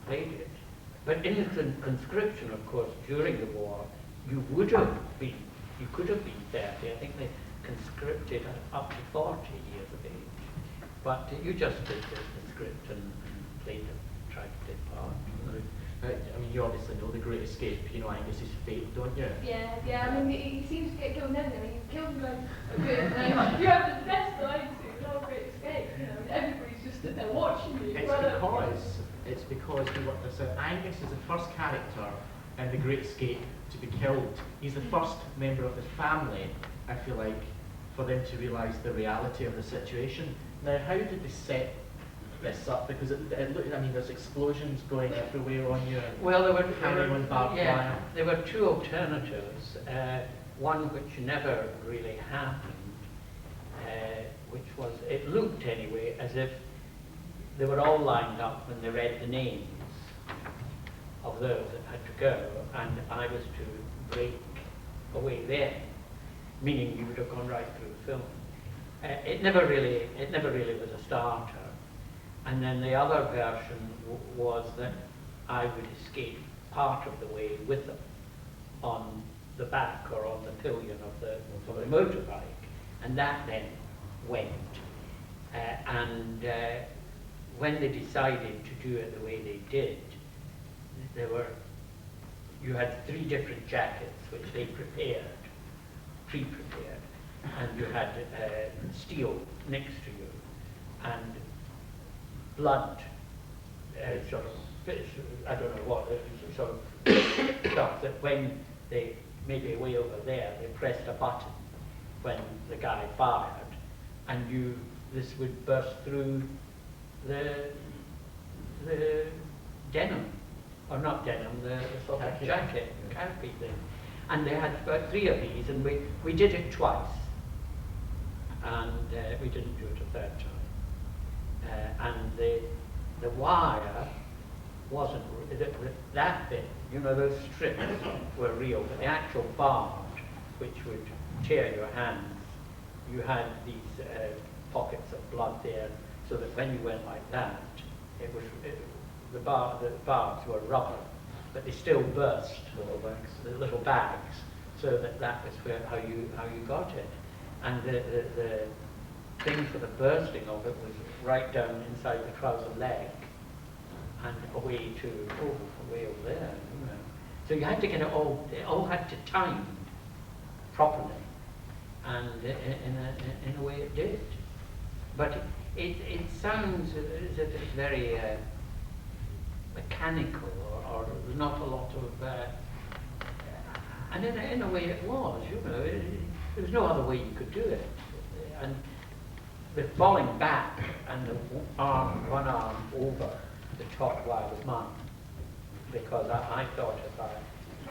played it. But in the conscription, of course, during the war, you would have been, you could have been 30. I think they conscripted up to 40 years of age. But you just did the script and played it, tried to take part. I mean, you obviously know The Great Escape, you know Angus's fate, don't you? Yeah, I mean, he seems to get killed then. I mean, he killed him like a bit. You have the best line to no Great Escape, you know, and everybody's just sitting there watching you. It's because we worked this out. Angus is the first character in The Great Escape to be killed. He's the first member of the family, I feel like, for them to realise the reality of the situation. Now, how did they set this up? Because it looked, I mean, there's explosions going everywhere on you. And well, there were there were two alternatives. One which never really happened, which was, it looked anyway as if they were all lined up when they read the names of those that had to go, and I was to break away then, meaning you would have gone right through the film. It never really was a starter. And then the other version was that I would escape part of the way with them on the back or on the pillion of the motorbike, and that then went. When they decided to do it the way they did, you had 3 different jackets which they pre-prepared, and you had steel next to you, and blood, sort of, I don't know what, sort of stuff that when they, maybe way over there, they pressed a button when the guy fired, and this would burst through the denim, or not denim, the sort of jacket, khaki thing. And they had about 3 of these, and we did it twice, and we didn't do it a third time. And the wire wasn't, that bit, you know, those strips were real, but the actual barb, which would tear your hands, you had these pockets of blood there, so that when you went like that, the barbs were rubber, but they still burst, the little bags, so that was how you got it. And the thing for the bursting of it was right down inside the trouser leg and away over there, you know. So you had to get it all had to time properly, and in a way it did. But it sounds as if it's very mechanical, or not a lot of, and in a way it was, you know, there was no other way you could do it. And the falling back and the one arm over the top wire was mine, because I thought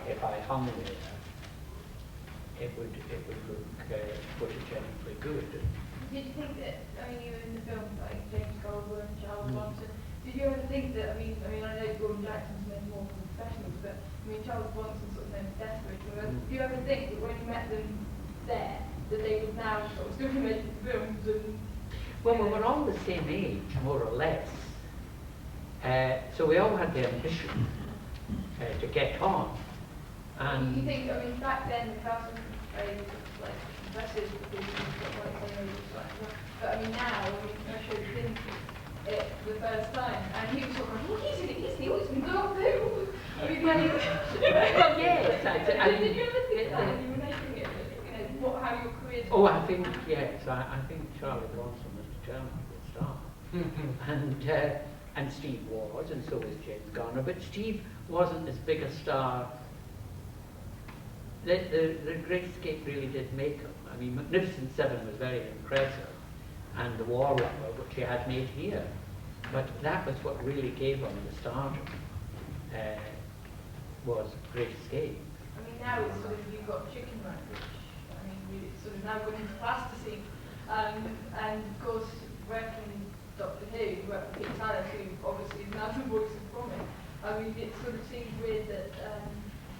if I hung there, it would look photogenically good. Did you think that, I mean, you were in the films like James Goldberg and Charles Bronson, did you ever think that, I mean, I know Gordon Jackson's made more for professionals, but I mean, Charles Bronson sort of known for desperate. Do you ever think that when you met them there, that they would now sort of still be making films and... Well, we were all the same age, more or less. So we all had the ambition to get on. And you think, I mean, back then the cast was very like impressive because you've got like so many, but I mean now, I mean, I showed him it the first time, and he was sort of like, oh, he's the always been going through. I mean, when he was... yes, did you ever think that when you were making it, you know, how your career... Oh, I think, yes, I think Charlie Bronson was determined to start. And Steve was, and so was James Garner, but Steve wasn't as big a star. The Great Escape really did make him. I mean, Magnificent Seven was very impressive, and The War Lover, which he had made here. But that was what really gave him the stardom, was Great Escape. I mean, now it's sort of, you've got Chicken Run, which, I mean, it's sort of now gone into plasticine. And of course, working Doctor Who, who worked with Pete Salas, who obviously is now the voice of Promise. I mean, it sort of seems weird that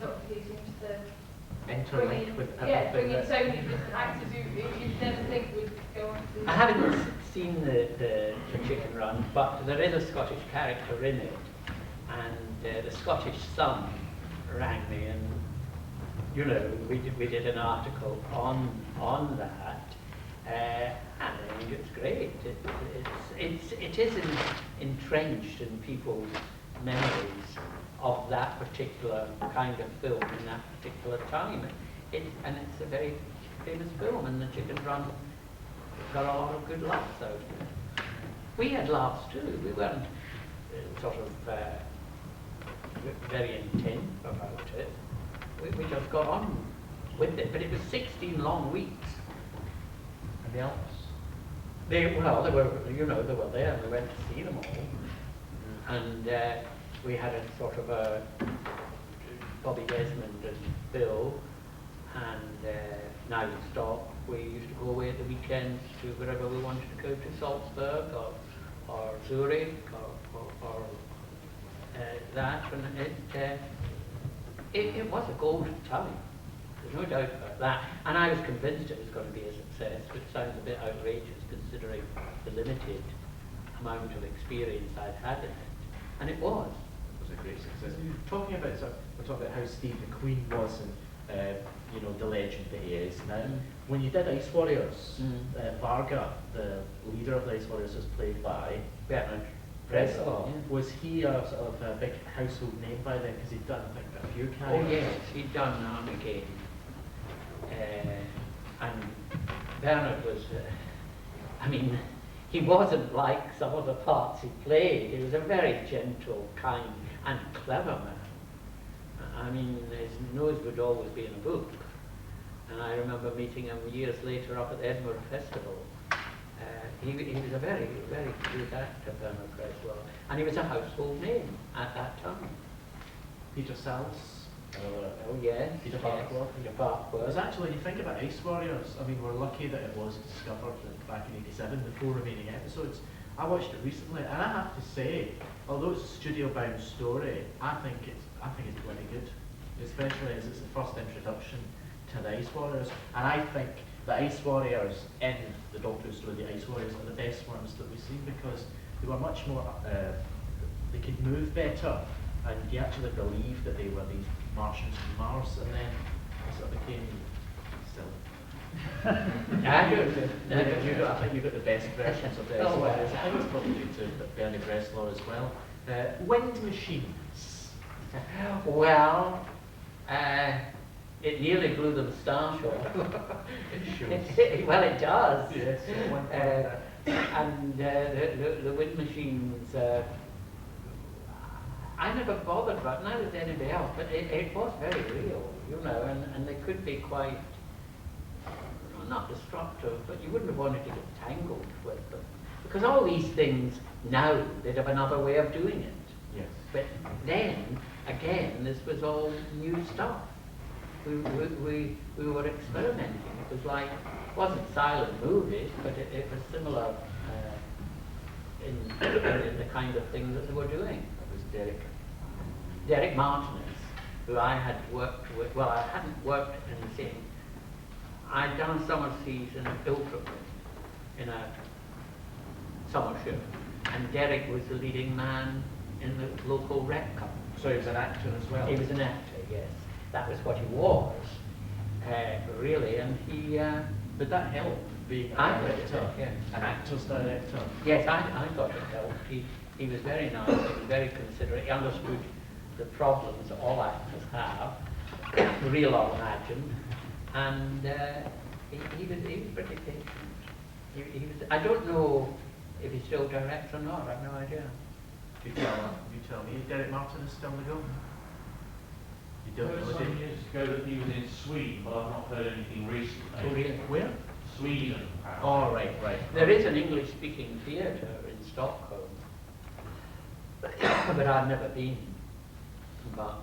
Doctor Who seems to interlink with bring in so many different actors who you'd never think would go on to... I haven't seen the Chicken Run, but there is a Scottish character in it, and the Scottish Sun rang me, and you know, we did an article on that, and I think it's great. It is entrenched in people's memories of that particular kind of film in that particular time. And it's a very famous film, and the Chicken Run got a lot of good laughs out of it. We had laughs too. We weren't sort of very intent about it. We just got on with it. But it was 16 long weeks. And the Alps? They were, you know, they were there, and we went to see them all. And we had a sort of a Bobby Desmond and Bill, and now we stop. We used to go away at the weekends to wherever we wanted to go, to Salzburg or Zurich or that, and it was a golden time. There's no doubt about that. And I was convinced it was going to be a success, which sounds a bit outrageous considering the limited amount of experience I'd had in it. And it was. It was a great success. Talking about, we're talking about how Steve McQueen was and you know, the legend that he is now. When you did Ice Warriors, Varga, the leader of the Ice Warriors, was played by Bernard Bresslaw. Yeah. Was he a sort of a big household name by then? Because he'd done, I think, a few characters. Oh yes, he'd done Armageddon. And Bernard was, I mean, he wasn't like some of the parts he played. He was a very gentle, kind, and clever man. I mean, his nose would always be in a book. And I remember meeting him years later up at the Edinburgh Festival. He was a very, very good actor, Bernard Bresslaw. And he was a household name at that time. Peter Sallis. Oh yes. Peter yes. Farquhar. Peter It Farquhar. was actually, when you think about Ice Warriors, I mean, we're lucky that it was discovered back in '87, the 4 remaining episodes. I watched it recently, and I have to say, although it's a studio-bound story, I think it's really good, especially as it's the first introduction to the Ice Warriors. And I think the Ice Warriors in the Doctor Who story, the Ice Warriors, are the best ones that we've seen, because they were much more, they could move better, and you actually believe that they were these Martians from Mars, and then it sort of became still. I think you got the best versions of the Ice Warriors. I think it's probably due to Bernie Bresslaw as well. Wind machines. Well, it nearly blew them starshort. It shows. Well, it does. Yes. And the wind machines, I never bothered about, neither did anybody else, but it was very real, you know, and they could be quite, not destructive, but you wouldn't have wanted to get tangled with them. Because all these things now, they'd have another way of doing it. Yes. But then, again, this was all new stuff. We were experimenting. It was like, it wasn't silent movies, but it was similar in the kind of thing that they were doing. It was Derek Martinez, who I had worked with. Well, I hadn't worked in the same. I'd done a summer season at Ilfracombe in a summer show, and Derek was the leading man in the local rep company. So he was an actor as well? He was an actor, yes. That was what he was, really, and he... Did that help, being I an thought it director? did, yes. An actor's director? Yes, I thought it helped. He was very nice, he was very considerate, he understood the problems that all actors have, real or imagined, and he was pretty patient. I don't know if he still directs or not, I have no idea. You tell me, Derek Martin is still on the go? You don't There know, was do some you? years ago that he was in Sweden, but I've not heard anything recently. Oh, really? Where? Sweden, apparently. Oh, right. There is an English-speaking theatre in Stockholm, but I've never been. But